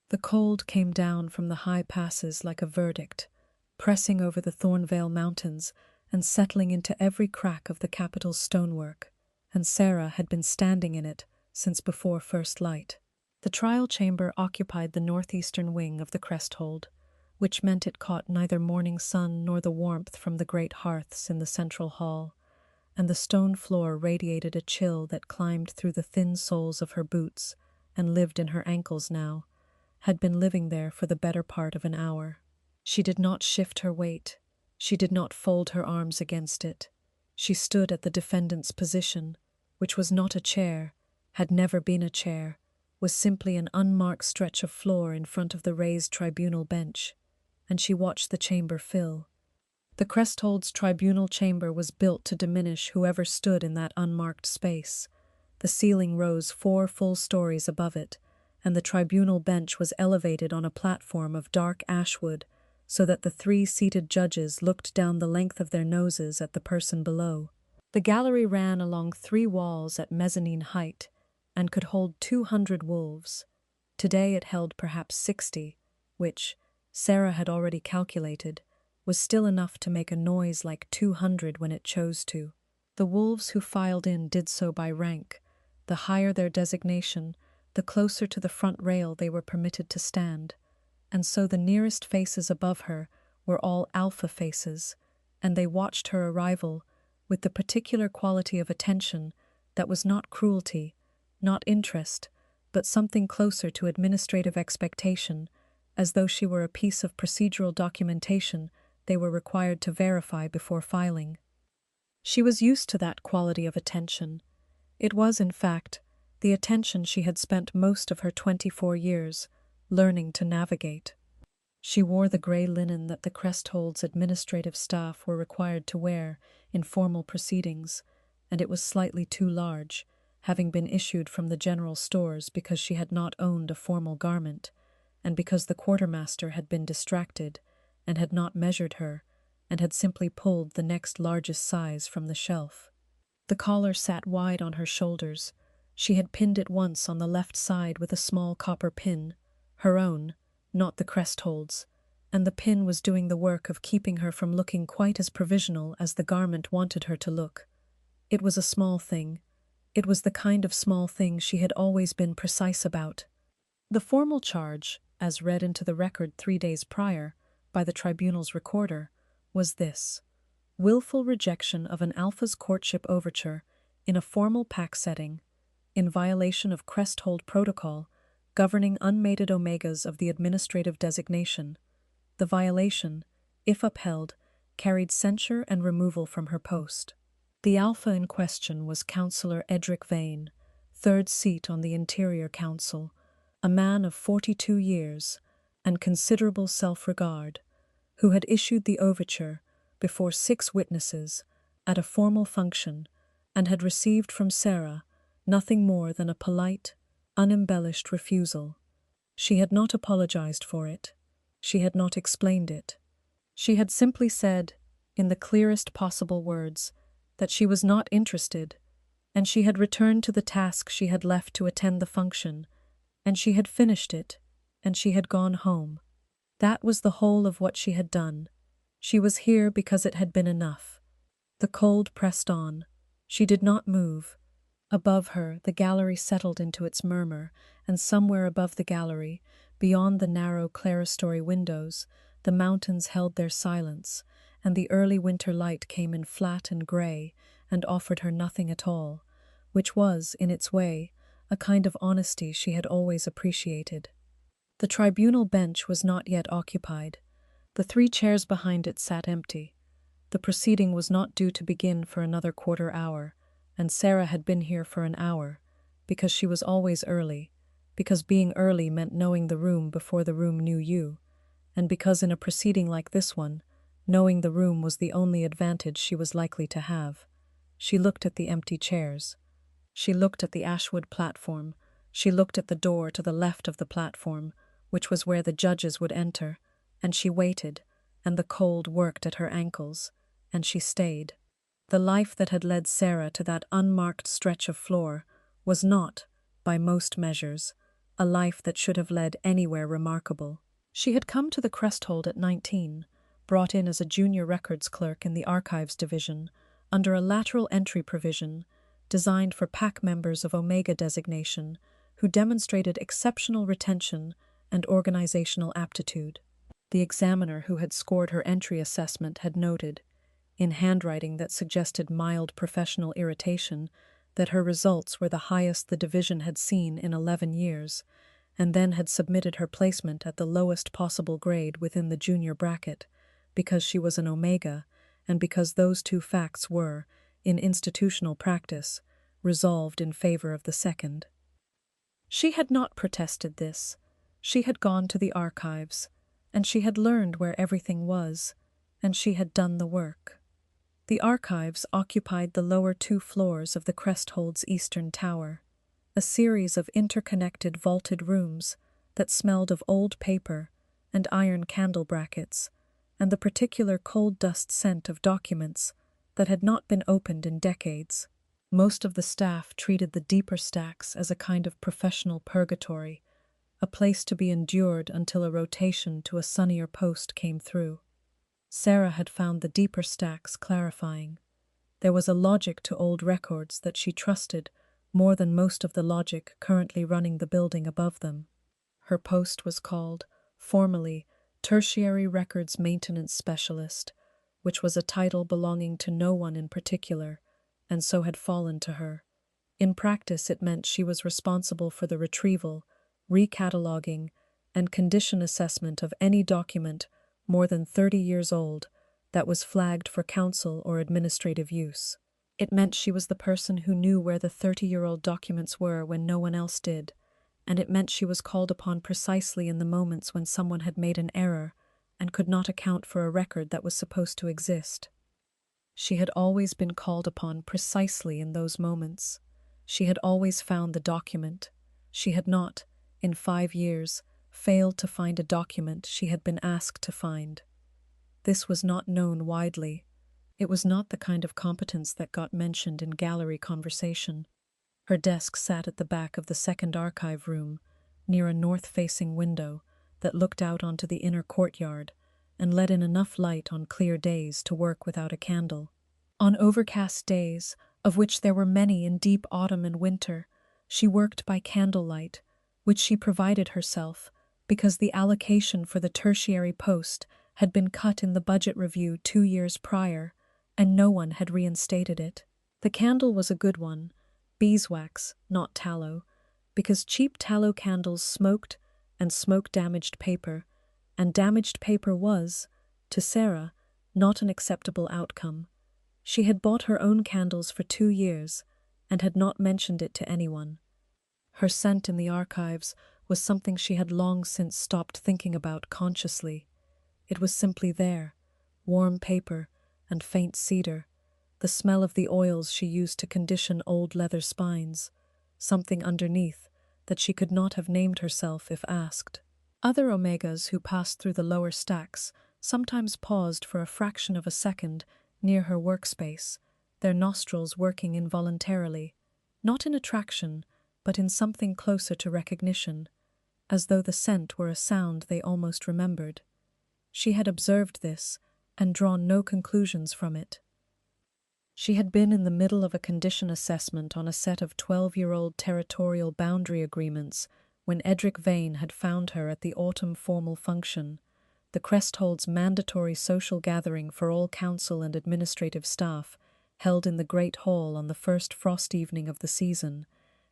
The cold came down from the high passes like a verdict, pressing over the Thornvale Mountains and settling into every crack of the capital's stonework, and Sarah had been standing in it since before first light. The trial chamber occupied the northeastern wing of the Cresthold, which meant it caught neither morning sun nor the warmth from the great hearths in the central hall, and the stone floor radiated a chill that climbed through the thin soles of her boots and lived in her ankles now, had been living there for the better part of an hour. She did not shift her weight. She did not fold her arms against it. She stood at the defendant's position, which was not a chair, had never been a chair, was simply an unmarked stretch of floor in front of the raised tribunal bench, and she watched the chamber fill. The Cresthold's tribunal chamber was built to diminish whoever stood in that unmarked space. The ceiling rose 4 full stories above it, and the tribunal bench was elevated on a platform of dark ashwood, so that the 3 seated judges looked down the length of their noses at the person below. The gallery ran along 3 walls at mezzanine height, and could hold 200 wolves. Today it held perhaps 60, which, Sarah had already calculated, was still enough to make a noise like 200 when it chose to. The wolves who filed in did so by rank. The higher their designation, the closer to the front rail they were permitted to stand, and so the nearest faces above her were all alpha faces, and they watched her arrival with the particular quality of attention that was not cruelty, not interest, but something closer to administrative expectation, as though she were a piece of procedural documentation they were required to verify before filing. She was used to that quality of attention. It was, in fact, the attention she had spent most of her 24 years learning to navigate. She wore the gray linen that the Cresthold's administrative staff were required to wear in formal proceedings, and it was slightly too large, having been issued from the general stores because she had not owned a formal garment, and because the quartermaster had been distracted and had not measured her, and had simply pulled the next largest size from the shelf. The collar sat wide on her shoulders. She had pinned it once on the left side with a small copper pin, her own, not the Cresthold's, and the pin was doing the work of keeping her from looking quite as provisional as the garment wanted her to look. It was a small thing. It was the kind of small thing she had always been precise about. The formal charge, as read into the record 3 days prior by the tribunal's recorder, was this: willful rejection of an Alpha's courtship overture in a formal pack setting, in violation of Cresthold protocol governing unmated Omegas of the administrative designation. The violation, if upheld, carried censure and removal from her post. The Alpha in question was Councillor Edric Vane, 3rd seat on the Interior Council, a man of 42 years and considerable self-regard, who had issued the overture before 6 witnesses at a formal function and had received from Sarah nothing more than a polite, unembellished refusal. She had not apologized for it. She had not explained it. She had simply said, in the clearest possible words, that she was not interested, and she had returned to the task she had left to attend the function, and she had finished it, and she had gone home. That was the whole of what she had done. She was here because it had been enough. The cold pressed on. She did not move. Above her, the gallery settled into its murmur, and somewhere above the gallery, beyond the narrow clerestory windows, the mountains held their silence, and the early winter light came in flat and grey and offered her nothing at all, which was, in its way, a kind of honesty she had always appreciated. The tribunal bench was not yet occupied. The 3 chairs behind it sat empty. The proceeding was not due to begin for another quarter hour, and Sarah had been here for an hour, because she was always early, because being early meant knowing the room before the room knew you, and because in a proceeding like this one, knowing the room was the only advantage she was likely to have. She looked at the empty chairs. She looked at the ashwood platform. She looked at the door to the left of the platform, which was where the judges would enter, and she waited, and the cold worked at her ankles, and she stayed. The life that had led Sarah to that unmarked stretch of floor was not, by most measures, a life that should have led anywhere remarkable. She had come to the Cresthold at 19, brought in as a junior records clerk in the archives division, under a lateral entry provision designed for PAC members of Omega designation who demonstrated exceptional retention and organizational aptitude. The examiner who had scored her entry assessment had noted, in handwriting that suggested mild professional irritation, that her results were the highest the division had seen in 11 years, and then had submitted her placement at the lowest possible grade within the junior bracket, because she was an Omega, and because those two facts were, in institutional practice, resolved in favor of the second. She had not protested this. She had gone to the archives, and she had learned where everything was, and she had done the work. The archives occupied the lower 2 floors of the Cresthold's eastern tower, a series of interconnected vaulted rooms that smelled of old paper and iron candle brackets, and the particular cold dust scent of documents that had not been opened in decades. Most of the staff treated the deeper stacks as a kind of professional purgatory, a place to be endured until a rotation to a sunnier post came through. Sarah had found the deeper stacks clarifying. There was a logic to old records that she trusted more than most of the logic currently running the building above them. Her post was called, formally, Tertiary Records Maintenance Specialist, which was a title belonging to no one in particular, and so had fallen to her. In practice, it meant she was responsible for the retrieval, recataloguing, and condition assessment of any document more than 30 years old that was flagged for council or administrative use. It meant she was the person who knew where the 30-year-old documents were when no one else did, and it meant she was called upon precisely in the moments when someone had made an error and could not account for a record that was supposed to exist. She had always been called upon precisely in those moments. She had always found the document. She had not, in 5 years, failed to find a document she had been asked to find. This was not known widely. It was not the kind of competence that got mentioned in gallery conversation. Her desk sat at the back of the second archive room, near a north-facing window that looked out onto the inner courtyard and let in enough light on clear days to work without a candle. On overcast days, of which there were many in deep autumn and winter, she worked by candlelight, which she provided herself because the allocation for the tertiary post had been cut in the budget review 2 years prior, and no one had reinstated it. The candle was a good one, beeswax, not tallow, because cheap tallow candles smoked and smoke-damaged paper, and damaged paper was, to Sarah, not an acceptable outcome. She had bought her own candles for 2 years and had not mentioned it to anyone. Her scent in the archives was something she had long since stopped thinking about consciously. It was simply there, warm paper and faint cedar, the smell of the oils she used to condition old leather spines, something underneath that she could not have named herself if asked. Other Omegas who passed through the lower stacks sometimes paused for a fraction of a second near her workspace, their nostrils working involuntarily, not in attraction, but in something closer to recognition, as though the scent were a sound they almost remembered. She had observed this and drawn no conclusions from it. She had been in the middle of a condition assessment on a set of 12-year-old territorial boundary agreements when Edric Vane had found her at the autumn formal function, the Cresthold's mandatory social gathering for all council and administrative staff, held in the Great Hall on the first frost evening of the season,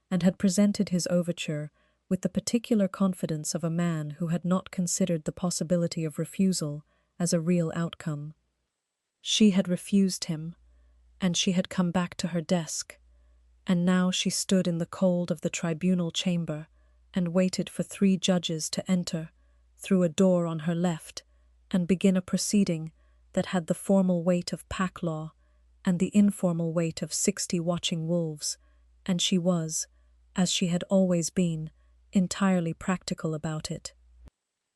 and had presented his overture with the particular confidence of a man who had not considered the possibility of refusal as a real outcome. She had refused him, and she had come back to her desk, and now she stood in the cold of the tribunal chamber and waited for 3 judges to enter through a door on her left and begin a proceeding that had the formal weight of pack law and the informal weight of 60 watching wolves, and she was, as she had always been, entirely practical about it.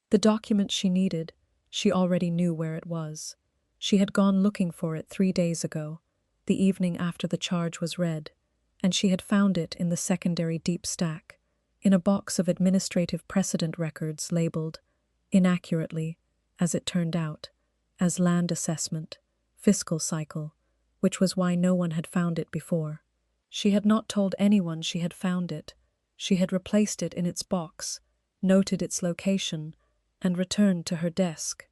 The document she needed, she already knew where it was. She had gone looking for it 3 days ago, the evening after the charge was read, and she had found it in the secondary deep stack. in a box of administrative precedent records labeled, inaccurately, as it turned out, as land assessment, fiscal cycle, which was why no one had found it before. She had not told anyone she had found it. She had replaced it in its box, noted its location, and returned to her desk.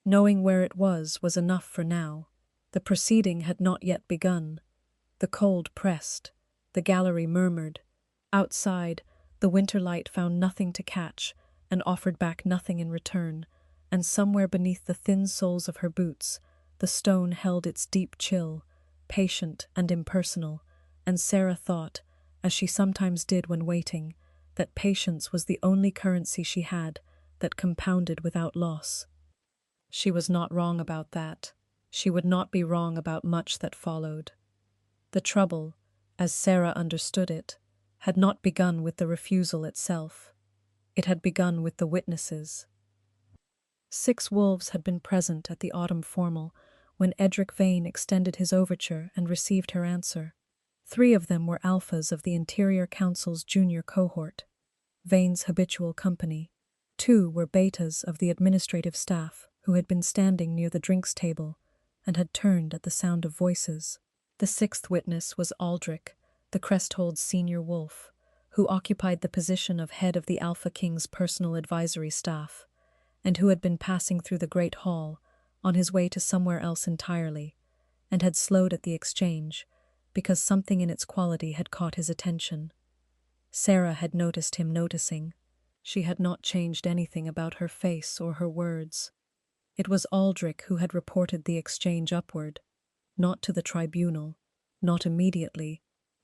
Knowing where it was enough for now. The proceeding had not yet begun. The cold pressed. The gallery murmured. Outside, the winter light found nothing to catch and offered back nothing in return, and somewhere beneath the thin soles of her boots, the stone held its deep chill, patient and impersonal, and Sarah thought, as she sometimes did when waiting, that patience was the only currency she had that compounded without loss. She was not wrong about that. She would not be wrong about much that followed. The trouble, as Sarah understood it, had not begun with the refusal itself. It had begun with the witnesses. 6 wolves had been present at the autumn formal when Edric Vane extended his overture and received her answer. 3 of them were alphas of the Interior Council's junior cohort, Vane's habitual company. 2 were betas of the administrative staff who had been standing near the drinks table and had turned at the sound of voices. The 6th witness was Aldrich, the Cresthold's senior wolf, who occupied the position of head of the Alpha King's personal advisory staff, and who had been passing through the Great Hall on his way to somewhere else entirely, and had slowed at the exchange because something in its quality had caught his attention. Sarah had noticed him noticing. She had not changed anything about her face or her words. It was Aldrich who had reported the exchange upward, not to the tribunal, not immediately,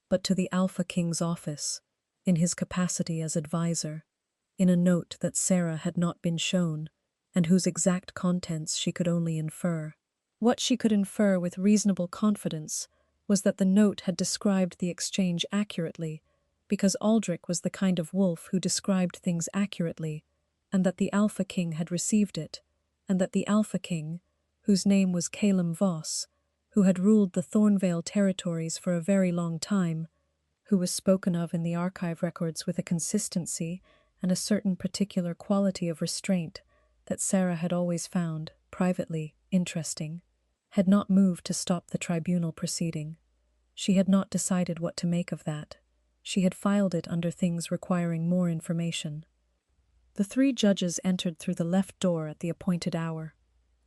but to the Alpha King's office, in his capacity as advisor, in a note that Sarah had not been shown, and whose exact contents she could only infer. What she could infer with reasonable confidence was that the note had described the exchange accurately, because Aldrich was the kind of wolf who described things accurately, and that the Alpha King had received it, and that the Alpha King, whose name was Calum Voss, who had ruled the Thornvale territories for a very long time, who was spoken of in the archive records with a consistency and a certain particular quality of restraint that Sarah had always found, privately, interesting, had not moved to stop the tribunal proceeding. She had not decided what to make of that. She had filed it under things requiring more information. The 3 judges entered through the left door at the appointed hour.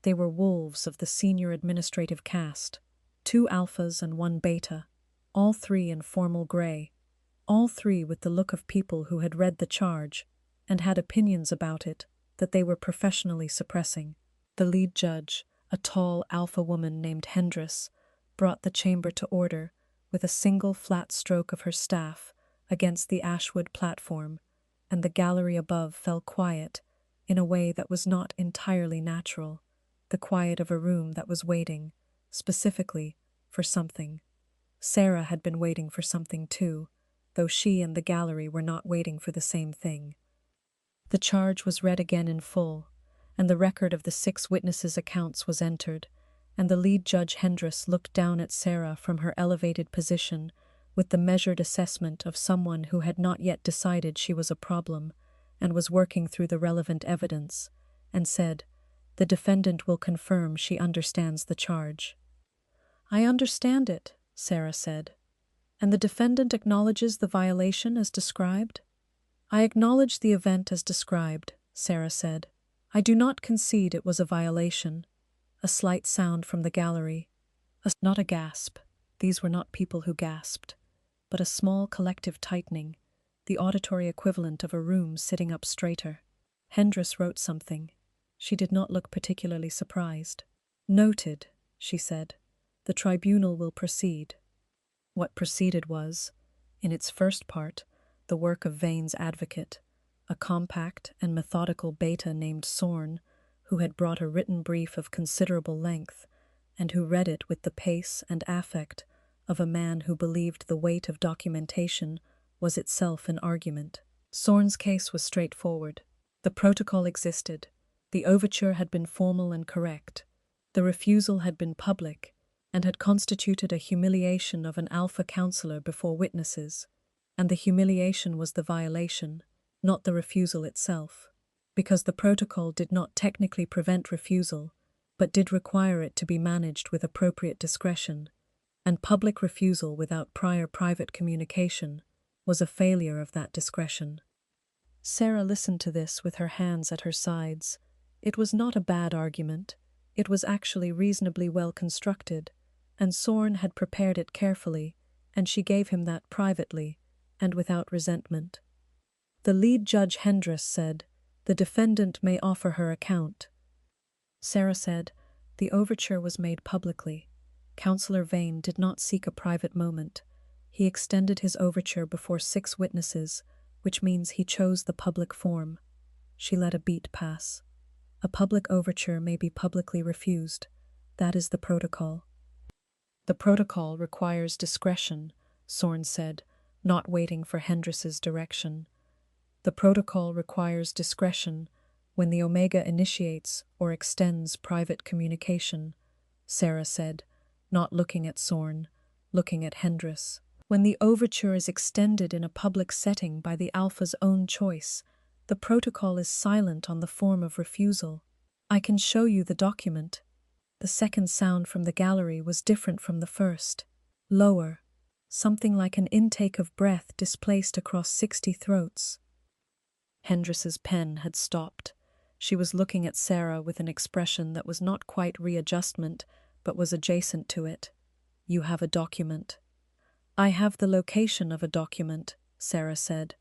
They were wolves of the senior administrative caste, 2 alphas and 1 beta, all 3 in formal gray, all 3 with the look of people who had read the charge and had opinions about it that they were professionally suppressing. The lead judge, a tall alpha woman named Hendris, brought the chamber to order with a single flat stroke of her staff against the ashwood platform, and the gallery above fell quiet in a way that was not entirely natural, the quiet of a room that was waiting, specifically, for something. Sarah had been waiting for something too, though she and the gallery were not waiting for the same thing. The charge was read again in full, and the record of the 6 witnesses' accounts was entered, and the lead judge Hendris looked down at Sarah from her elevated position with the measured assessment of someone who had not yet decided she was a problem and was working through the relevant evidence, and said, "The defendant will confirm she understands the charge." "I understand it," Sarah said. "And the defendant acknowledges the violation as described?" "I acknowledge the event as described," Sarah said. "I do not concede it was a violation." A slight sound from the gallery. Not a gasp. These were not people who gasped, but a small collective tightening, the auditory equivalent of a room sitting up straighter. Hendris wrote something. She did not look particularly surprised. "Noted," she said. "The tribunal will proceed." What proceeded was, in its first part, the work of Vane's advocate, a compact and methodical beta named Sorn, who had brought a written brief of considerable length, and who read it with the pace and affect of a man who believed the weight of documentation was itself an argument. Sorn's case was straightforward. The protocol existed. The overture had been formal and correct. The refusal had been public and had constituted a humiliation of an alpha counselor before witnesses. and the humiliation was the violation, not the refusal itself, because the protocol did not technically prevent refusal, but did require it to be managed with appropriate discretion, and public refusal without prior private communication was a failure of that discretion. Sarah listened to this with her hands at her sides. It was not a bad argument. It was actually reasonably well constructed, and Sorn had prepared it carefully, and she gave him that privately, and without resentment. The lead judge Hendris said, "The defendant may offer her account." Sarah said, "The overture was made publicly. Councillor Vane did not seek a private moment. He extended his overture before 6 witnesses, which means he chose the public form." She let a beat pass. "A public overture may be publicly refused. That is the protocol." "The protocol requires discretion," Sorn said, not waiting for Hendris's direction. "The protocol requires discretion when the Omega initiates or extends private communication," Sarah said, not looking at Sorn, looking at Hendris. "When the overture is extended in a public setting by the Alpha's own choice, the protocol is silent on the form of refusal. I can show you the document." The second sound from the gallery was different from the first, lower, something like an intake of breath displaced across 60 throats. Hendris's pen had stopped. She was looking at Sarah with an expression that was not quite readjustment, but was adjacent to it. "You have a document." "I have the location of a document," Sarah said.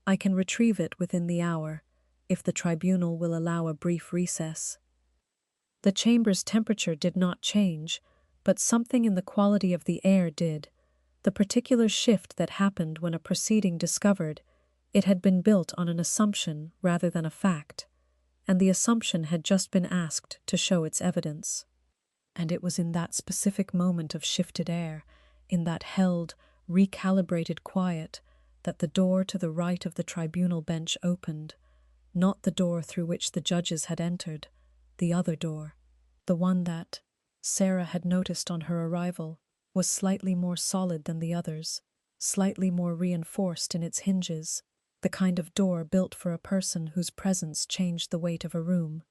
"I can retrieve it within the hour, if the tribunal will allow a brief recess." The chamber's temperature did not change, but something in the quality of the air did. The particular shift that happened when a proceeding discovered it had been built on an assumption rather than a fact, and the assumption had just been asked to show its evidence. And it was in that specific moment of shifted air, in that held, recalibrated quiet, that the door to the right of the tribunal bench opened, not the door through which the judges had entered, the other door, the one that, Sarah had noticed on her arrival, was slightly more solid than the others, slightly more reinforced in its hinges, the kind of door built for a person whose presence changed the weight of a room.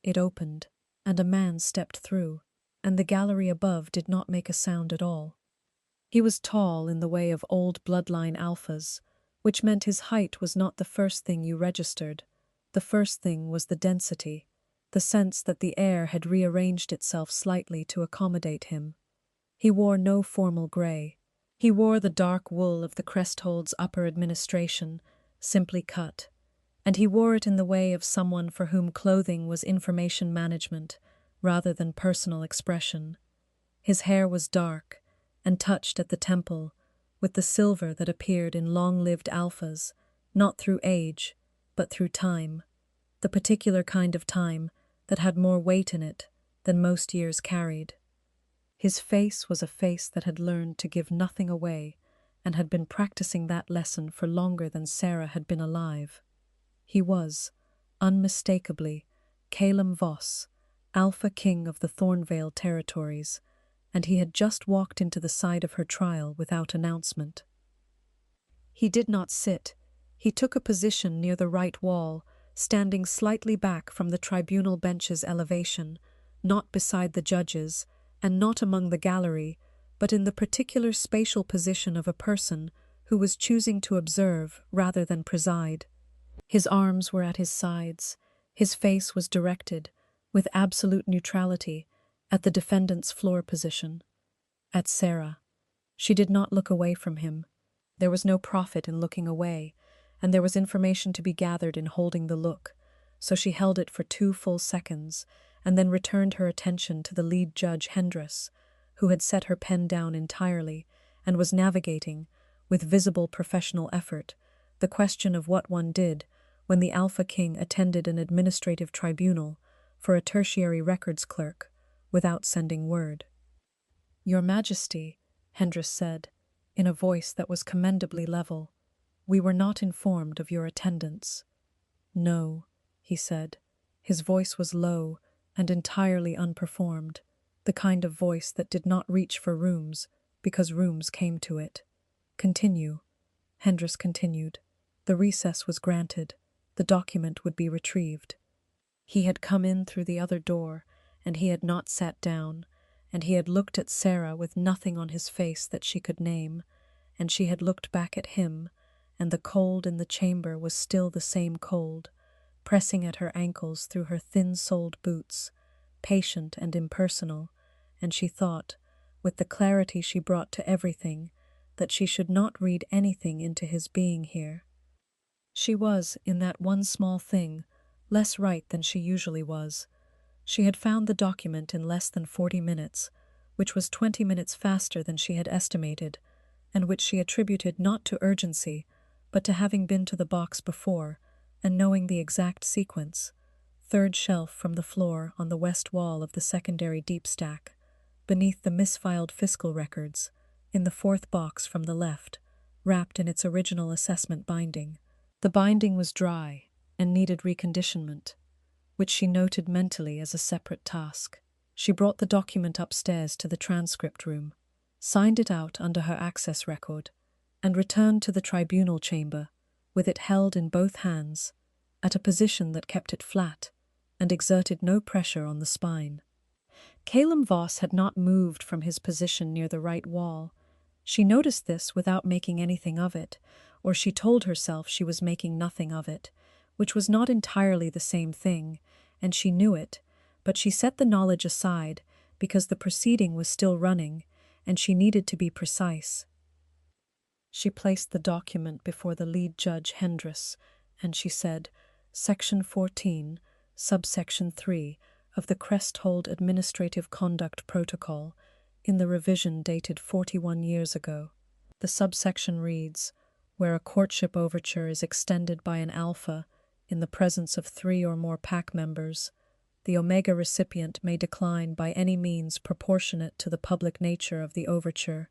It opened, and a man stepped through, and the gallery above did not make a sound at all. He was tall in the way of old bloodline alphas, which meant his height was not the first thing you registered. The first thing was the density, the sense that the air had rearranged itself slightly to accommodate him. He wore no formal grey. He wore the dark wool of the Cresthold's upper administration, simply cut, and he wore it in the way of someone for whom clothing was information management rather than personal expression. His hair was dark and touched at the temple with the silver that appeared in long-lived alphas, not through age, but through time, the particular kind of time that had more weight in it than most years carried. His face was a face that had learned to give nothing away and had been practicing that lesson for longer than Sarah had been alive. He was, unmistakably, Calum Voss, Alpha King of the Thornvale territories, and he had just walked into the side of her trial without announcement. He did not sit. He took a position near the right wall, standing slightly back from the tribunal bench's elevation, not beside the judges, and not among the gallery, but in the particular spatial position of a person who was choosing to observe rather than preside. His arms were at his sides. His face was directed, with absolute neutrality, at the defendant's floor position, at Sarah. She did not look away from him. There was no profit in looking away, and there was information to be gathered in holding the look, so she held it for 2 full seconds, and then returned her attention to the lead judge Hendris, who had set her pen down entirely and was navigating, with visible professional effort, the question of what one did when the Alpha King attended an administrative tribunal for a tertiary records clerk without sending word. "Your Majesty," Hendris said, in a voice that was commendably level, "we were not informed of your attendance." "No," he said. His voice was low and entirely unperformed, the kind of voice that did not reach for rooms because rooms came to it. "Continue." Hendris continued. The recess was granted. The document would be retrieved. He had come in through the other door, and he had not sat down, and he had looked at Sarah with nothing on his face that she could name, and she had looked back at him, and the cold in the chamber was still the same cold, pressing at her ankles through her thin-soled boots, patient and impersonal, and she thought, with the clarity she brought to everything, that she should not read anything into his being here. She was, in that one small thing, less right than she usually was. She had found the document in less than 40 minutes, which was 20 minutes faster than she had estimated, and which she attributed not to urgency, but to having been to the box before, and knowing the exact sequence. Third shelf from the floor on the west wall of the secondary deep stack, beneath the misfiled fiscal records, in the fourth box from the left, wrapped in its original assessment binding. The binding was dry and needed reconditionment, which she noted mentally as a separate task. She brought the document upstairs to the transcript room, signed it out under her access record, and returned to the tribunal chamber, with it held in both hands, at a position that kept it flat and exerted no pressure on the spine. Calum Voss had not moved from his position near the right wall. She noticed this without making anything of it, or she told herself she was making nothing of it, which was not entirely the same thing, and she knew it, but she set the knowledge aside because the proceeding was still running, and she needed to be precise. She placed the document before the lead judge Hendris, and she said, Section 14, subsection 3 of the Cresthold Administrative Conduct Protocol, in the revision dated 41 years ago. The subsection reads, where a courtship overture is extended by an alpha in the presence of 3 or more pack members, the omega recipient may decline by any means proportionate to the public nature of the overture,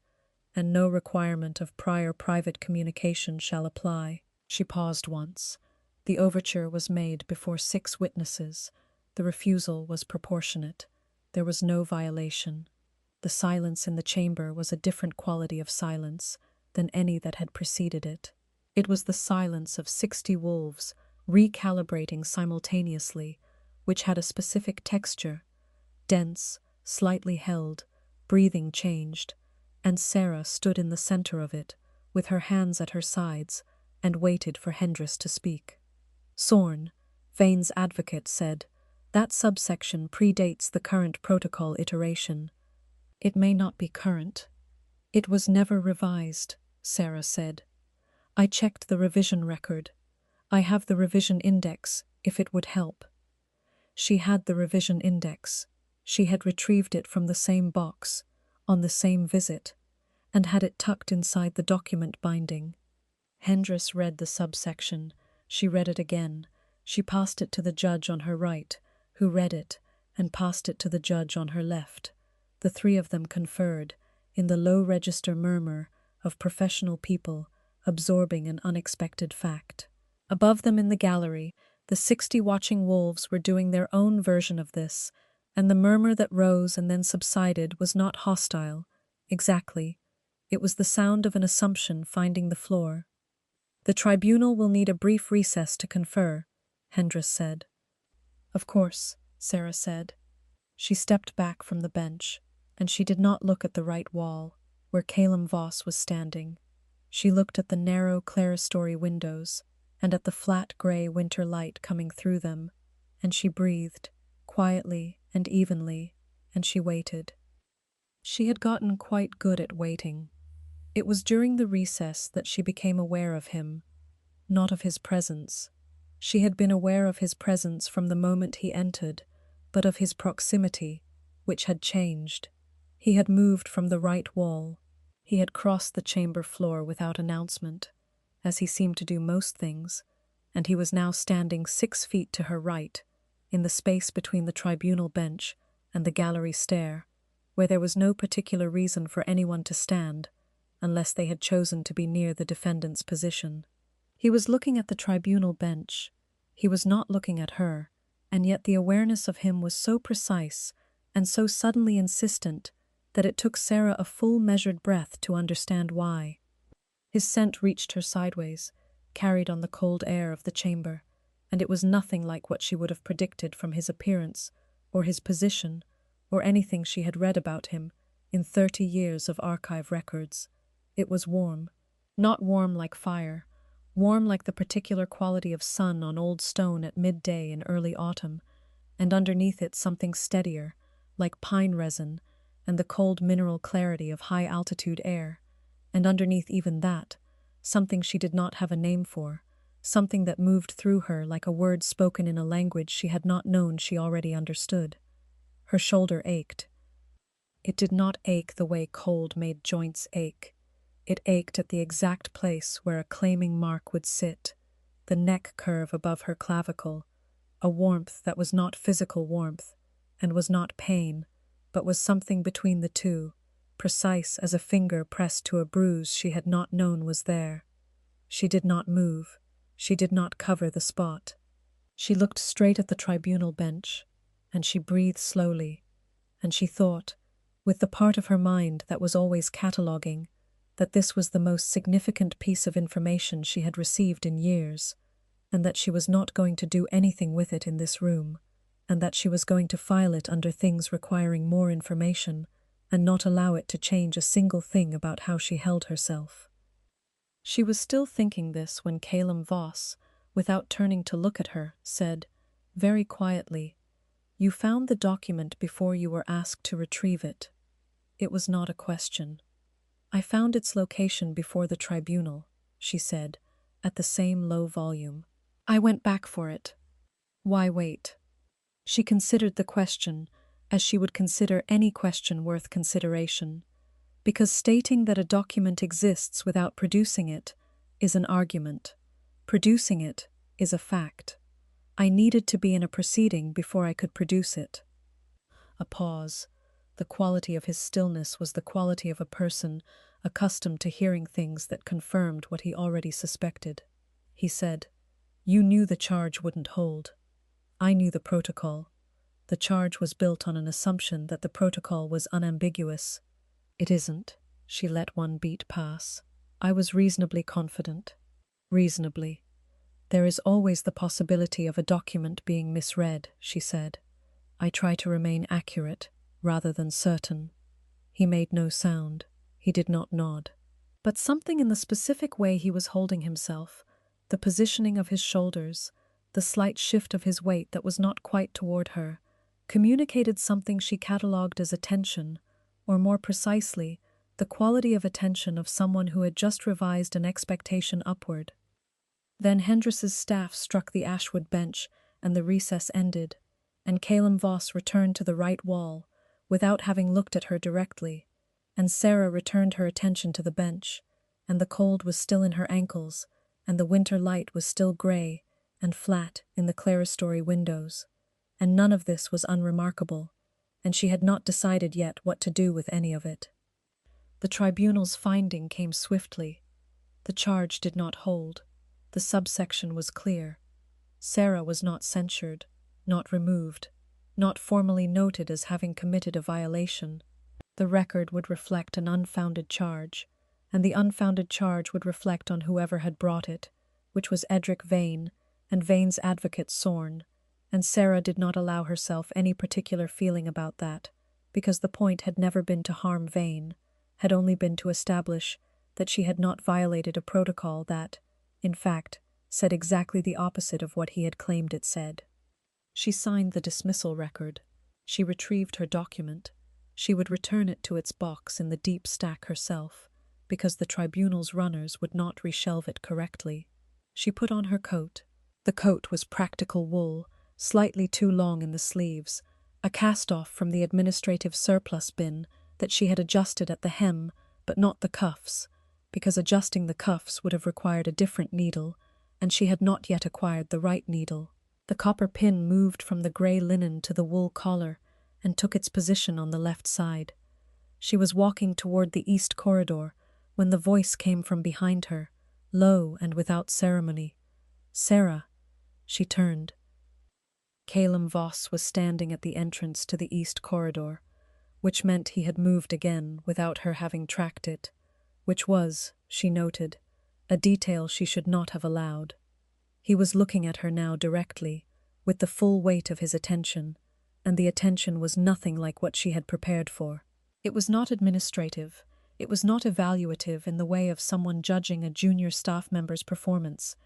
and no requirement of prior private communication shall apply. She paused once. The overture was made before 6 witnesses. The refusal was proportionate. There was no violation. The silence in the chamber was a different quality of silence than any that had preceded it. It was the silence of 60 wolves, recalibrating simultaneously, which had a specific texture, dense, slightly held, breathing changed, and Sarah stood in the center of it, with her hands at her sides, and waited for Hendris to speak. Sorn, Vane's advocate, said, that subsection predates the current protocol iteration. It may not be current. It was never revised, Sarah said. I checked the revision record. I have the revision index, if it would help. She had the revision index. She had retrieved it from the same box, on the same visit, and had it tucked inside the document binding. Hendris read the subsection. She read it again. She passed it to the judge on her right, who read it, and passed it to the judge on her left. The 3 of them conferred, in the low register murmur of professional people absorbing an unexpected fact. Above them in the gallery, the 60 watching wolves were doing their own version of this, and the murmur that rose and then subsided was not hostile. Exactly. It was the sound of an assumption finding the floor. The tribunal will need a brief recess to confer, Hendris said. Of course, Sarah said. She stepped back from the bench, and she did not look at the right wall, where Calum Voss was standing. She looked at the narrow clerestory windows, and at the flat gray winter light coming through them, and she breathed, quietly and evenly, and she waited. She had gotten quite good at waiting. It was during the recess that she became aware of him, not of his presence. She had been aware of his presence from the moment he entered, but of his proximity, which had changed. He had moved from the right wall. He had crossed the chamber floor without announcement, as he seemed to do most things, and he was now standing 6 feet to her right, in the space between the tribunal bench and the gallery stair, where there was no particular reason for anyone to stand, unless they had chosen to be near the defendant's position. He was looking at the tribunal bench. He was not looking at her, and yet the awareness of him was so precise and so suddenly insistent that it took Sarah a full measured breath to understand why. His scent reached her sideways, carried on the cold air of the chamber, and it was nothing like what she would have predicted from his appearance, or his position, or anything she had read about him in 30 years of archive records. It was warm. Not warm like fire, warm like the particular quality of sun on old stone at midday in early autumn, and underneath it something steadier, like pine resin, and the cold mineral clarity of high-altitude air, and underneath even that, something she did not have a name for, something that moved through her like a word spoken in a language she had not known she already understood. Her shoulder ached. It did not ache the way cold made joints ache. It ached at the exact place where a claiming mark would sit, the neck curve above her clavicle, a warmth that was not physical warmth, and was not pain, but was something between the two, precise as a finger pressed to a bruise she had not known was there. She did not move. She did not cover the spot. She looked straight at the tribunal bench, and she breathed slowly, and she thought, with the part of her mind that was always cataloguing, that this was the most significant piece of information she had received in years, and that she was not going to do anything with it in this room, and that she was going to file it under things requiring more information, and not allow it to change a single thing about how she held herself. She was still thinking this when Calum Voss, without turning to look at her, said, very quietly, "You found the document before you were asked to retrieve it." It was not a question. "I found its location before the tribunal," she said, at the same low volume. "I went back for it." Why wait? She considered the question as she would consider any question worth consideration, because stating that a document exists without producing it is an argument. Producing it is a fact. I needed to be in a proceeding before I could produce it. A pause. The quality of his stillness was the quality of a person accustomed to hearing things that confirmed what he already suspected. He said, "You knew the charge wouldn't hold. I knew the protocol. The charge was built on an assumption that the protocol was unambiguous. It isn't." She let one beat pass. "I was reasonably confident." Reasonably. "There is always the possibility of a document being misread," she said. "I try to remain accurate, rather than certain." He made no sound. He did not nod. But something in the specific way he was holding himself, the positioning of his shoulders, the slight shift of his weight that was not quite toward her, communicated something she catalogued as attention, or more precisely, the quality of attention of someone who had just revised an expectation upward. Then Hendriss's staff struck the ashwood bench, and the recess ended, and Calum Voss returned to the right wall, without having looked at her directly, and Sarah returned her attention to the bench, and the cold was still in her ankles, and the winter light was still grey and flat in the clerestory windows, and none of this was unremarkable, and she had not decided yet what to do with any of it. The tribunal's finding came swiftly. The charge did not hold. The subsection was clear. Sarah was not censured, not removed, not formally noted as having committed a violation. The record would reflect an unfounded charge, and the unfounded charge would reflect on whoever had brought it, which was Edric Vane, and Vane's advocate Sorn, and Sarah did not allow herself any particular feeling about that, because the point had never been to harm Vane, had only been to establish that she had not violated a protocol that, in fact, said exactly the opposite of what he had claimed it said. She signed the dismissal record. She retrieved her document. She would return it to its box in the deep stack herself, because the tribunal's runners would not reshelve it correctly. She put on her coat. The coat was practical wool, slightly too long in the sleeves, a cast-off from the administrative surplus bin that she had adjusted at the hem, but not the cuffs, because adjusting the cuffs would have required a different needle, and she had not yet acquired the right needle. The copper pin moved from the grey linen to the wool collar and took its position on the left side. She was walking toward the east corridor when the voice came from behind her, low and without ceremony. "Sarah." She turned. Calum Voss was standing at the entrance to the east corridor, which meant he had moved again without her having tracked it, which was, she noted, a detail she should not have allowed. He was looking at her now directly, with the full weight of his attention, and the attention was nothing like what she had prepared for. It was not administrative, it was not evaluative in the way of someone judging a junior staff member's performance.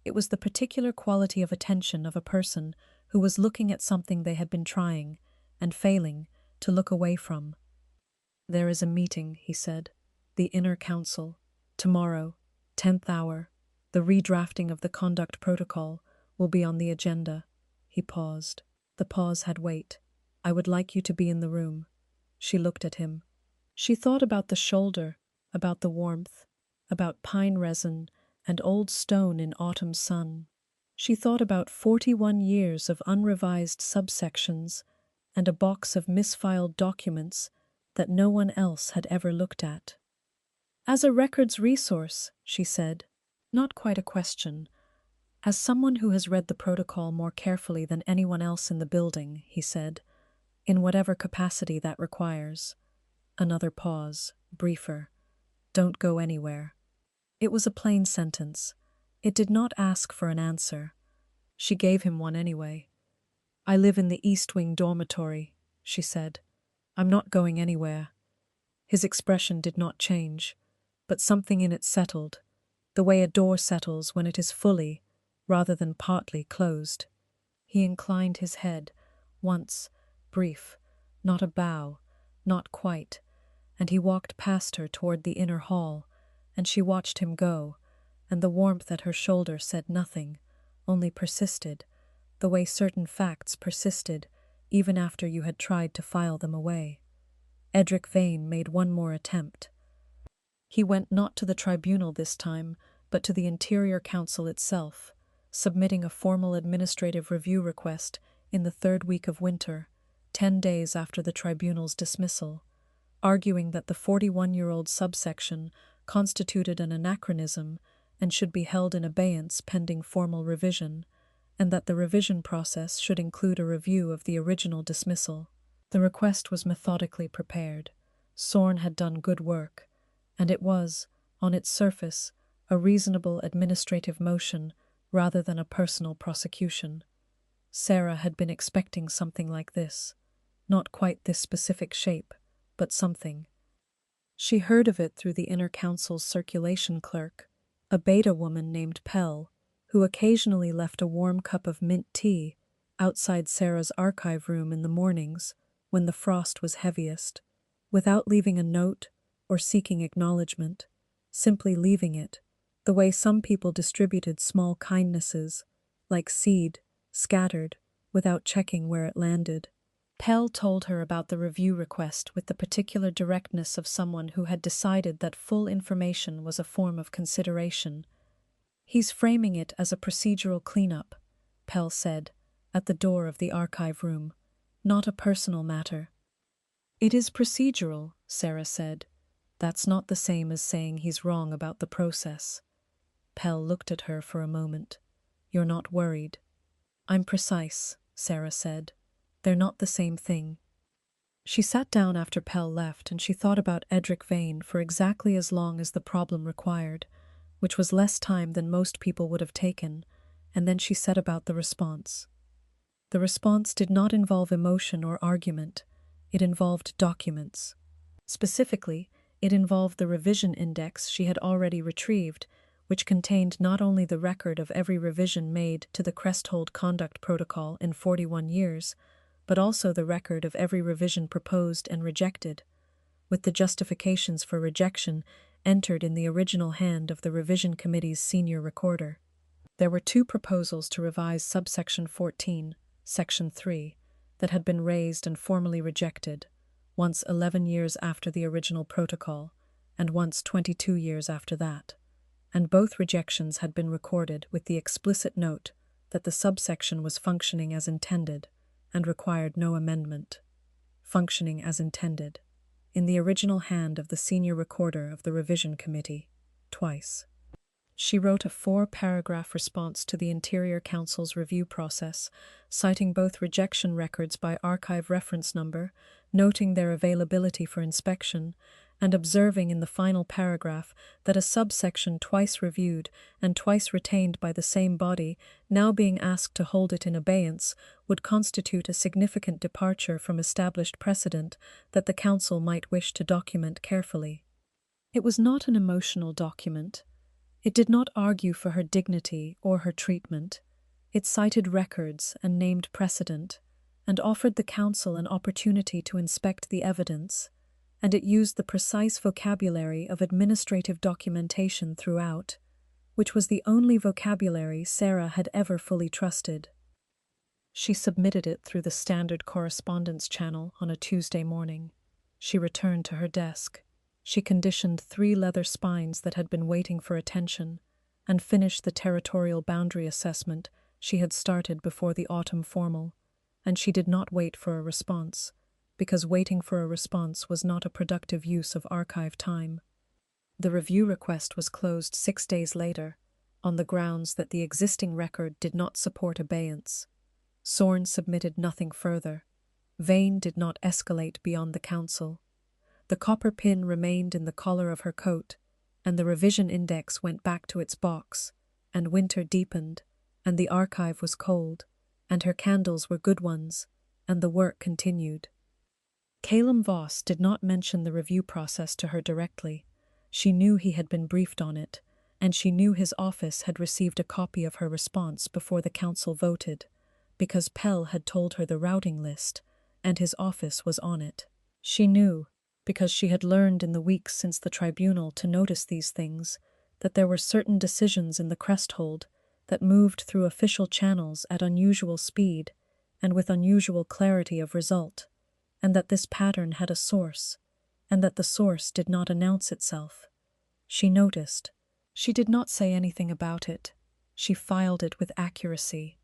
It was the particular quality of attention of a person who was looking at something they had been trying, and failing, to look away from. "There is a meeting," he said. "The Inner Council. Tomorrow, 10th hour. The redrafting of the conduct protocol will be on the agenda." He paused. The pause had weight. "I would like you to be in the room." She looked at him. She thought about the shoulder, about the warmth, about pine resin and old stone in autumn sun. She thought about 41 years of unrevised subsections and a box of misfiled documents that no one else had ever looked at. "As a records resource," she said. Not quite a question. "As someone who has read the protocol more carefully than anyone else in the building," he said, "in whatever capacity that requires." Another pause, briefer. "Don't go anywhere." It was a plain sentence. It did not ask for an answer. She gave him one anyway. "I live in the East Wing dormitory," she said. "I'm not going anywhere." His expression did not change, but something in it settled, the way a door settles when it is fully, rather than partly, closed. He inclined his head, once, brief, not a bow, not quite, and he walked past her toward the inner hall, and she watched him go, and the warmth at her shoulder said nothing, only persisted, the way certain facts persisted even after you had tried to file them away. Edric Vane made one more attempt. He went not to the tribunal this time, but to the Interior Council itself, submitting a formal administrative review request in the 3rd week of winter, 10 days after the tribunal's dismissal, arguing that the 41-year-old subsection constituted an anachronism and should be held in abeyance pending formal revision, and that the revision process should include a review of the original dismissal. The request was methodically prepared. Sorn had done good work, and it was, on its surface, a reasonable administrative motion rather than a personal prosecution. Sarah had been expecting something like this, not quite this specific shape, but something. She heard of it through the Inner Council's circulation clerk, a beta woman named Pell, who occasionally left a warm cup of mint tea outside Sarah's archive room in the mornings when the frost was heaviest, without leaving a note or seeking acknowledgement, simply leaving it, the way some people distributed small kindnesses, like seed, scattered, without checking where it landed. Pell told her about the review request with the particular directness of someone who had decided that full information was a form of consideration. "He's framing it as a procedural cleanup," Pell said, at the door of the archive room, "not a personal matter." "It is procedural," Sarah said. "That's not the same as saying he's wrong about the process." Pell looked at her for a moment. "You're not worried?" "I'm precise," Sarah said. "They're not the same thing." She sat down after Pell left, and she thought about Edric Vane for exactly as long as the problem required, which was less time than most people would have taken, and then she set about the response. The response did not involve emotion or argument. It involved documents. Specifically, it involved the revision index she had already retrieved, which contained not only the record of every revision made to the Cresthold Conduct Protocol in 41 years, but also the record of every revision proposed and rejected, with the justifications for rejection entered in the original hand of the Revision Committee's senior recorder. There were 2 proposals to revise subsection 14, section 3, that had been raised and formally rejected, once 11 years after the original protocol, and once 22 years after that, and both rejections had been recorded with the explicit note that the subsection was functioning as intended and required no amendment. Functioning as intended, in the original hand of the senior recorder of the Revision Committee, twice. She wrote a 4-paragraph response to the Interior Council's review process, citing both rejection records by archive reference number, noting their availability for inspection, and observing in the final paragraph that a subsection twice reviewed and twice retained by the same body, now being asked to hold it in abeyance, would constitute a significant departure from established precedent that the council might wish to document carefully. It was not an emotional document. It did not argue for her dignity or her treatment. It cited records and named precedent, and offered the council an opportunity to inspect the evidence, and it used the precise vocabulary of administrative documentation throughout, which was the only vocabulary Sarah had ever fully trusted. She submitted it through the standard correspondence channel on a Tuesday morning. She returned to her desk. She conditioned 3 leather spines that had been waiting for attention, and finished the territorial boundary assessment she had started before the autumn formal, and she did not wait for a response, because waiting for a response was not a productive use of archive time. The review request was closed 6 days later, on the grounds that the existing record did not support abeyance. Sorn submitted nothing further. Vane did not escalate beyond the council. The copper pin remained in the collar of her coat, and the revision index went back to its box, and winter deepened, and the archive was cold, and her candles were good ones, and the work continued. Calum Voss did not mention the review process to her directly. She knew he had been briefed on it, and she knew his office had received a copy of her response before the council voted, because Pell had told her the routing list, and his office was on it. She knew, because she had learned in the weeks since the tribunal to notice these things, that there were certain decisions in the Cresthold that moved through official channels at unusual speed and with unusual clarity of result, and that this pattern had a source, and that the source did not announce itself. She noticed. She did not say anything about it. She filed it with accuracy.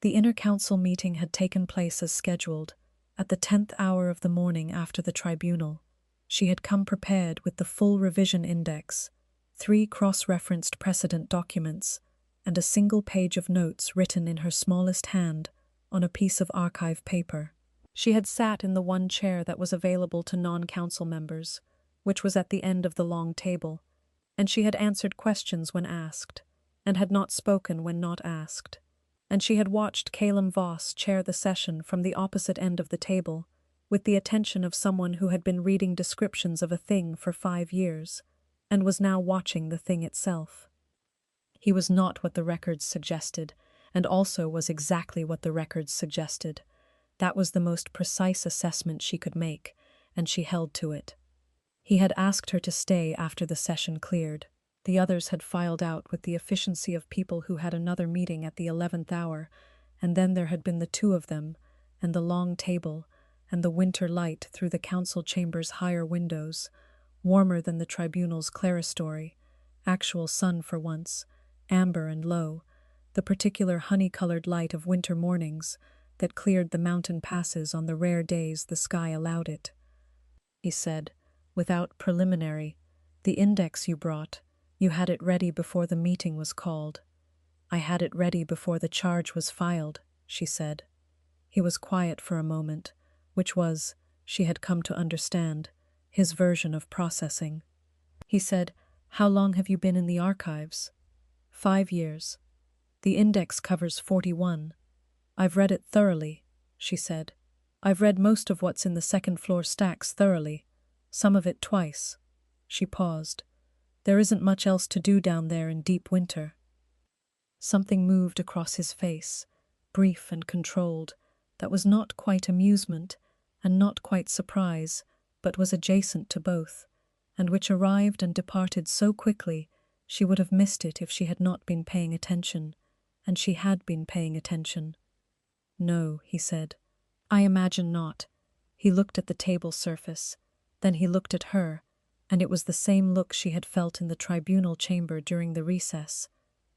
The inner council meeting had taken place as scheduled, at the 10th hour of the morning after the tribunal. She had come prepared with the full revision index, 3 cross-referenced precedent documents, and a single page of notes written in her smallest hand on a piece of archive paper. She had sat in the one chair that was available to non-council members, which was at the end of the long table, and she had answered questions when asked, and had not spoken when not asked, and she had watched Calum Voss chair the session from the opposite end of the table, with the attention of someone who had been reading descriptions of a thing for 5 years, and was now watching the thing itself. He was not what the records suggested, and also was exactly what the records suggested. That was the most precise assessment she could make, and she held to it. He had asked her to stay after the session cleared. The others had filed out with the efficiency of people who had another meeting at the 11th hour, and then there had been the 2 of them, and the long table, and the winter light through the council chamber's higher windows, warmer than the tribunal's clerestory, actual sun for once, amber and low, the particular honey-colored light of winter mornings that cleared the mountain passes on the rare days the sky allowed it. He said, without preliminary, "The index you brought, you had it ready before the meeting was called." "I had it ready before the charge was filed," she said. He was quiet for a moment, which was, she had come to understand, his version of processing. He said, "How long have you been in the archives?" 5 years. "The index covers 41. "I've read it thoroughly," she said. "I've read most of what's in the second-floor stacks thoroughly, some of it twice." She paused. "There isn't much else to do down there in deep winter." Something moved across his face, brief and controlled, that was not quite amusement and not quite surprise, but was adjacent to both, and which arrived and departed so quickly she would have missed it if she had not been paying attention, and she had been paying attention. "No," he said. "I imagine not." He looked at the table surface, then he looked at her, and it was the same look she had felt in the tribunal chamber during the recess,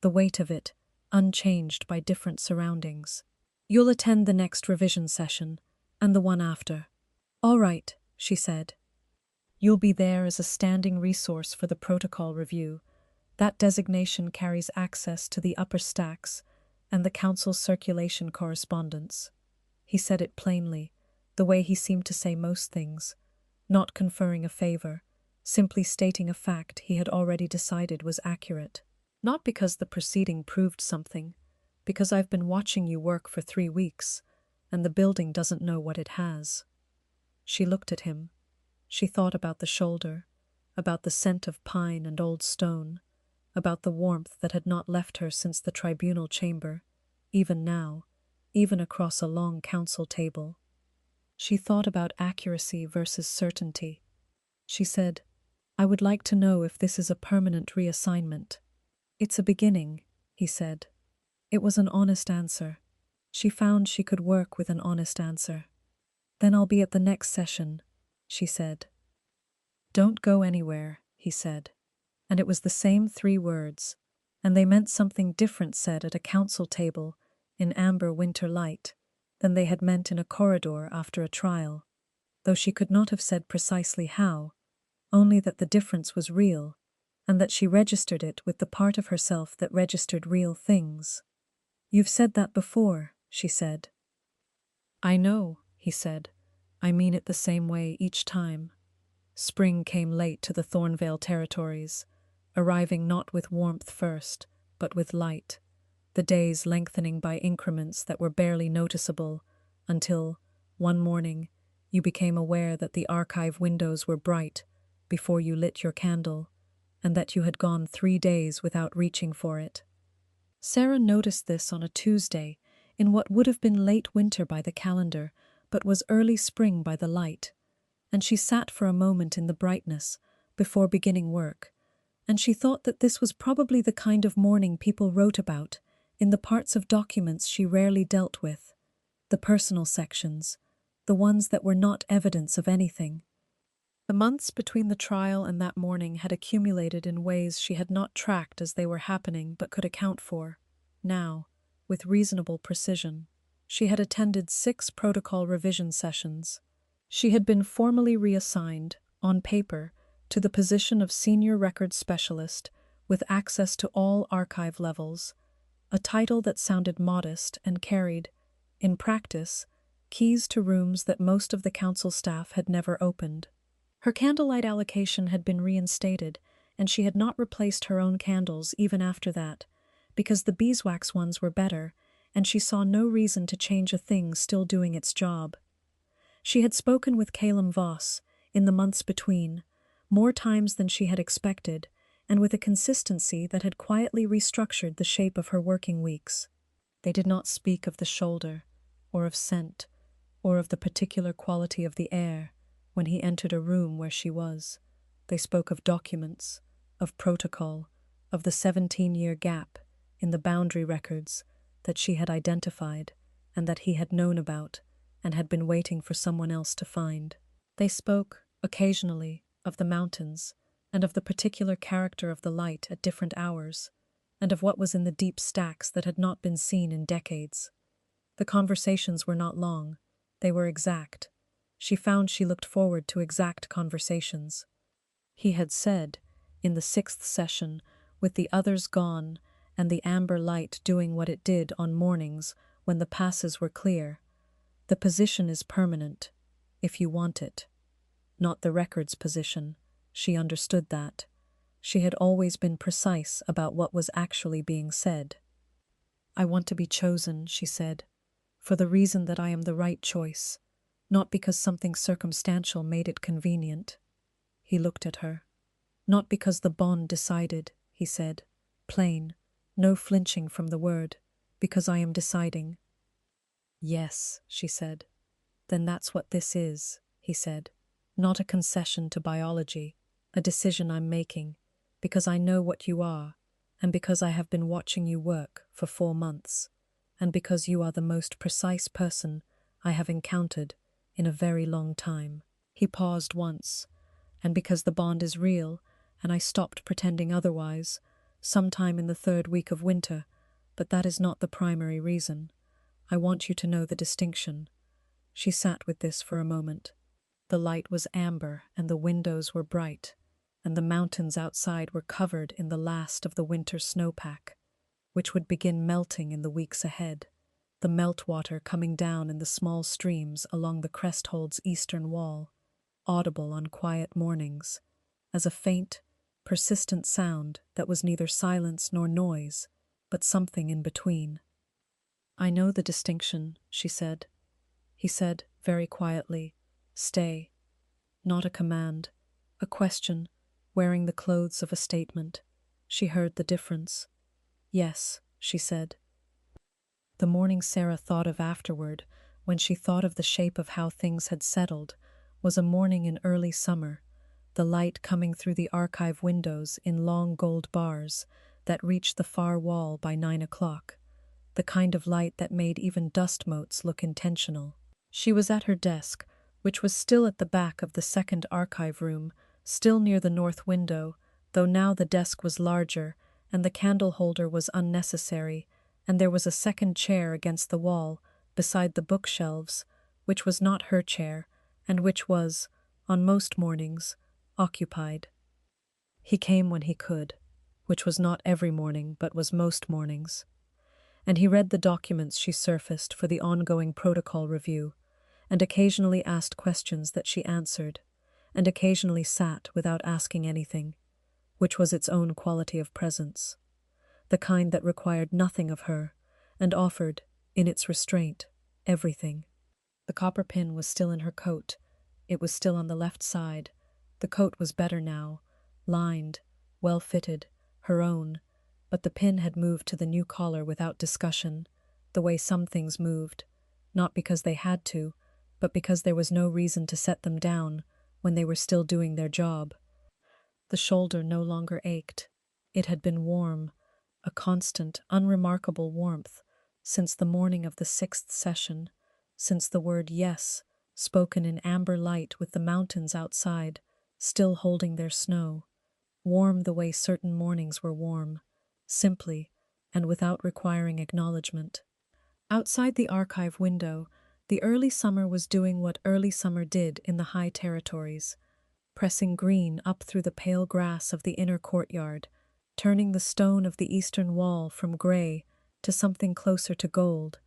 the weight of it, unchanged by different surroundings. "You'll attend the next revision session, and the one after." "All right," she said. "You'll be there as a standing resource for the protocol review. That designation carries access to the upper stacks and the council's circulation correspondence." He said it plainly, the way he seemed to say most things, not conferring a favor, simply stating a fact he had already decided was accurate. Not because the proceeding proved something, because I've been watching you work for 3 weeks, and the building doesn't know what it has. She looked at him. She thought about the shoulder, about the scent of pine and old stone, about the warmth that had not left her since the tribunal chamber, even now, even across a long council table. She thought about accuracy versus certainty. She said, "I would like to know if this is a permanent reassignment." "It's a beginning," he said. It was an honest answer. She found she could work with an honest answer. "Then I'll be at the next session," she said. "Don't go anywhere," he said. And it was the same 3 words, and they meant something different said at a council table in amber winter light than they had meant in a corridor after a trial, though she could not have said precisely how, only that the difference was real, and that she registered it with the part of herself that registered real things. "You've said that before," she said. "I know," he said. "I mean it the same way each time." Spring came late to the Thornvale territories, arriving not with warmth first, but with light, the days lengthening by increments that were barely noticeable until, one morning, you became aware that the archive windows were bright before you lit your candle, and that you had gone 3 days without reaching for it. Sarah noticed this on a Tuesday, in what would have been late winter by the calendar, but was early spring by the light, and she sat for a moment in the brightness before beginning work, and she thought that this was probably the kind of morning people wrote about in the parts of documents she rarely dealt with, the personal sections, the ones that were not evidence of anything. The months between the trial and that morning had accumulated in ways she had not tracked as they were happening but could account for, now, with reasonable precision. She had attended 6 protocol revision sessions. She had been formally reassigned, on paper, to the position of senior records specialist with access to all archive levels, a title that sounded modest and carried, in practice, keys to rooms that most of the council staff had never opened. Her candlelight allocation had been reinstated, and she had not replaced her own candles even after that, because the beeswax ones were better, and she saw no reason to change a thing still doing its job. She had spoken with Calum Voss, in the months between, more times than she had expected, and with a consistency that had quietly restructured the shape of her working weeks. They did not speak of the shoulder, or of scent, or of the particular quality of the air when he entered a room where she was. They spoke of documents, of protocol, of the 17-year gap in the boundary records that she had identified and that he had known about and had been waiting for someone else to find. They spoke, occasionally, of the mountains and of the particular character of the light at different hours, and of what was in the deep stacks that had not been seen in decades. The conversations were not long. They were exact. She found she looked forward to exact conversations. He had said, in the 6th session, with the others gone and the amber light doing what it did on mornings when the passes were clear, "The position is permanent, if you want it." Not the record's position. She understood that. She had always been precise about what was actually being said. "I want to be chosen," she said, "for the reason that I am the right choice, not because something circumstantial made it convenient." He looked at her. "Not because the bond decided," he said, plain, no flinching from the word, "because I am deciding." "Yes," she said. "Then that's what this is," he said. "Not a concession to biology, a decision I'm making, because I know what you are, and because I have been watching you work for 4 months, and because you are the most precise person I have encountered in a very long time." He paused once, "and because the bond is real, and I stopped pretending otherwise, sometime in the 3rd week of winter, but that is not the primary reason. I want you to know the distinction." She sat with this for a moment. The light was amber, and the windows were bright, and the mountains outside were covered in the last of the winter snowpack, which would begin melting in the weeks ahead, the meltwater coming down in the small streams along the Cresthold's eastern wall, audible on quiet mornings, as a faint, persistent sound that was neither silence nor noise, but something in between. "I know the distinction," she said. He said, very quietly, "Stay." Not a command, a question, wearing the clothes of a statement. She heard the difference. "Yes," she said. The morning Sarah thought of afterward, when she thought of the shape of how things had settled, was a morning in early summer, the light coming through the archive windows in long gold bars that reached the far wall by 9 o'clock, the kind of light that made even dust motes look intentional. She was at her desk, which was still at the back of the second archive room, still near the north window, though now the desk was larger and the candle holder was unnecessary, and there was a second chair against the wall, beside the bookshelves, which was not her chair, and which was, on most mornings, occupied. He came when he could, which was not every morning but was most mornings, and he read the documents she surfaced for the ongoing protocol review, and occasionally asked questions that she answered, and occasionally sat without asking anything, which was its own quality of presence, the kind that required nothing of her, and offered, in its restraint, everything. The copper pin was still in her coat. It was still on the left side. The coat was better now, lined, well fitted, her own, but the pin had moved to the new collar without discussion, the way some things moved, not because they had to, but because there was no reason to set them down when they were still doing their job. The shoulder no longer ached. It had been warm, a constant, unremarkable warmth, since the morning of the 6th session, since the word yes, spoken in amber light with the mountains outside, still holding their snow, warm the way certain mornings were warm, simply and without requiring acknowledgement. Outside the archive window, the early summer was doing what early summer did in the high territories, pressing green up through the pale grass of the inner courtyard, turning the stone of the eastern wall from gray to something closer to gold,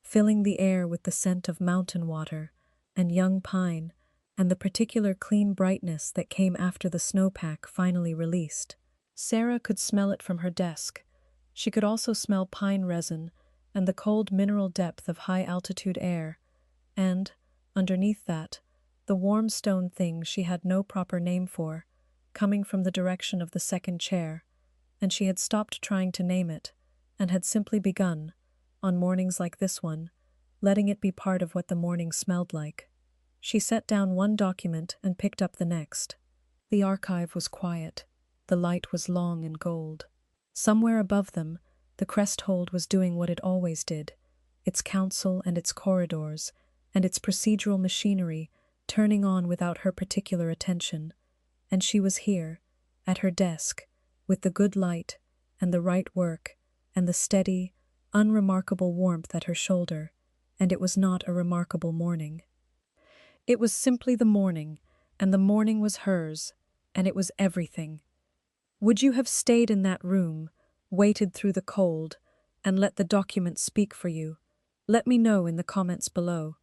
filling the air with the scent of mountain water and young pine and the particular clean brightness that came after the snowpack finally released. Sarah could smell it from her desk. She could also smell pine resin and the cold mineral depth of high-altitude air, and, underneath that, the warm stone thing she had no proper name for, coming from the direction of the second chair, and she had stopped trying to name it, and had simply begun, on mornings like this one, letting it be part of what the morning smelled like. She set down one document and picked up the next. The archive was quiet. The light was long and gold. Somewhere above them, the crest hold was doing what it always did, its council and its corridors, and its procedural machinery turning on without her particular attention, and she was here, at her desk, with the good light, and the right work, and the steady, unremarkable warmth at her shoulder, and it was not a remarkable morning. It was simply the morning, and the morning was hers, and it was everything. Would you have stayed in that room, waited through the cold, and let the document speak for you? Let me know in the comments below.